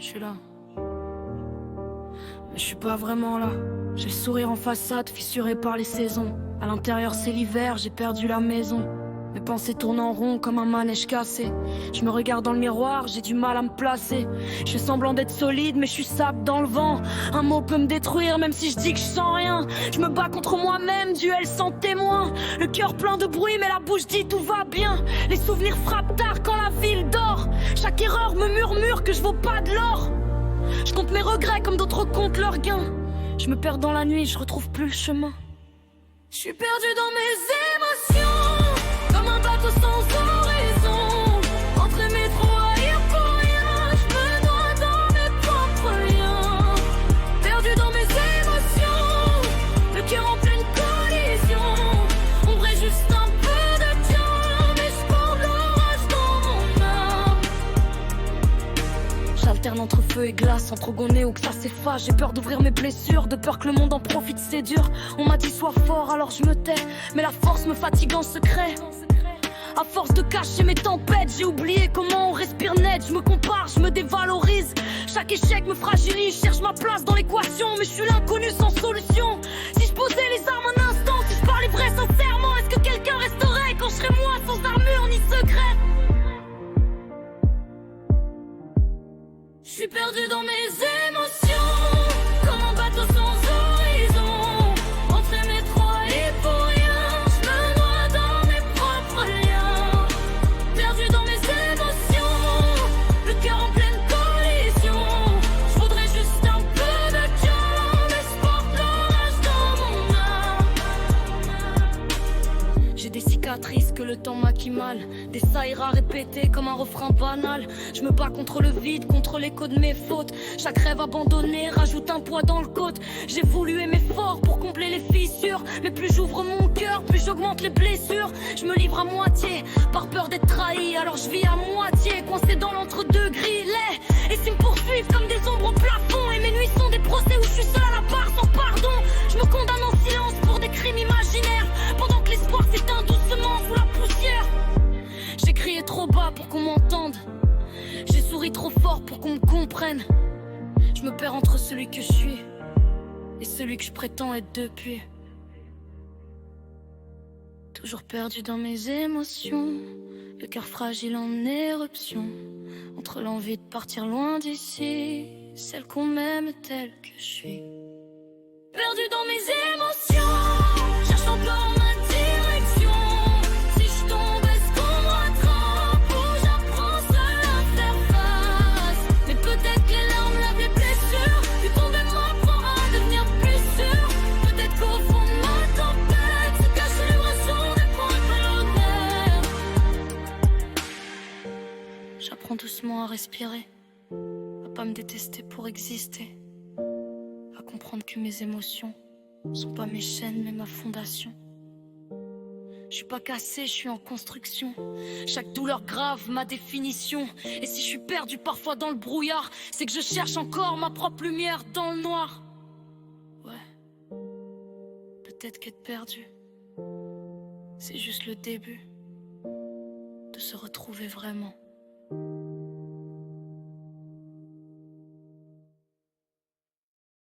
suis là. Mais je suis pas vraiment là. J'ai le sourire en façade, fissuré par les saisons. À l'intérieur c'est l'hiver, j'ai perdu la maison. Mes pensées tournent en rond comme un manège cassé. Je me regarde dans le miroir, j'ai du mal à me placer. Je fais semblant d'être solide, mais je suis sable dans le vent. Un mot peut me détruire, même si je dis que je sens rien. Je me bats contre moi-même, duel sans témoin. Le cœur plein de bruit, mais la bouche dit tout va bien. Les souvenirs frappent tard quand la ville dort. Chaque erreur me murmure que je vaux pas de l'or. Je compte mes regrets comme d'autres comptent leurs gains. Je me perds dans la nuit, je retrouve plus le chemin. Je suis perdu dans mes émotions, comme un bateau sans horizon. Entre mes trop haïr pour rien, je me noie dans mes propres liens. Perdu dans mes émotions, le cœur en pleine collision. Ombre est juste un peu de tien, mais je porte l'orage dans mon âme. J'alterne entre feu et glace, entre gonner ou que ça s'efface. J'ai peur d'ouvrir mes blessures, de peur que le monde en profite, c'est dur. On m'a dit sois fort, alors je me tais, mais la force me fatigue en secret. À force de cacher mes tempêtes, j'ai oublié comment on respire net. Je me compare, je me dévalorise. Chaque échec me fragilise, je cherche ma place dans l'équation, mais je suis l'inconnu sans solution. Si je posais les armes un instant, si je parlais vrai sincèrement, est-ce que quelqu'un resterait quand je serais moi sans armure ni secret? Je suis perdu dans mes émotions, comme un bateau sans horizon. Entre mes trois et pour rien, je me noie dans mes propres liens. Perdu dans mes émotions, le cœur en pleine collision. Je voudrais juste un peu de calme, mais je porte l'orage dans mon âme. J'ai des cicatrices que le temps maquille mal, des saïras répétés comme un refrain banal. Je me bats contre le vide, contre l'écho de mes fautes. Chaque rêve abandonné rajoute un poids dans le côte. J'ai voulu aimer fort pour combler les fissures, mais plus j'ouvre mon cœur, plus j'augmente les blessures. Je me livre à moitié, par peur d'être trahi, alors je vis à moitié, coincé dans l'entre-deux grilets. Et s'ils me poursuivent comme des ombres au plafond, et mes nuits sont des procès où je suis seul à la barre sans pardon. Je me condamne en silence pour des crimes imaginaires, pendant que l'espoir s'éteint doucement sous la poussière. J'ai crié trop bas pour qu'on m'entende, j'ai souri trop fort pour qu'on me comprenne. Je me perds entre celui que je suis et celui que je prétends être depuis. Toujours perdu dans mes émotions, le cœur fragile en éruption. Entre l'envie de partir loin d'ici, celle qu'on m'aime telle que je suis. Perdu dans mes émotions, cherche encore ma direction. Si je tombe, est-ce qu'on me rattrape ou j'apprends seul à faire face? Mais peut-être que les larmes lavent les blessures, puis tomber m'apprend à devenir plus sûr. Peut-être qu'au fond de ma tempête se cache les raisons des points de l'honneur. J'apprends doucement à respirer, à pas me détester pour exister, à comprendre que mes émotions sont pas mes chaînes mais ma fondation. Je suis pas cassé, je suis en construction. Chaque douleur grave, ma définition. Et si je suis perdu parfois dans le brouillard, c'est que je cherche encore ma propre lumière dans le noir. Ouais, peut-être qu'être perdu, c'est juste le début de se retrouver vraiment.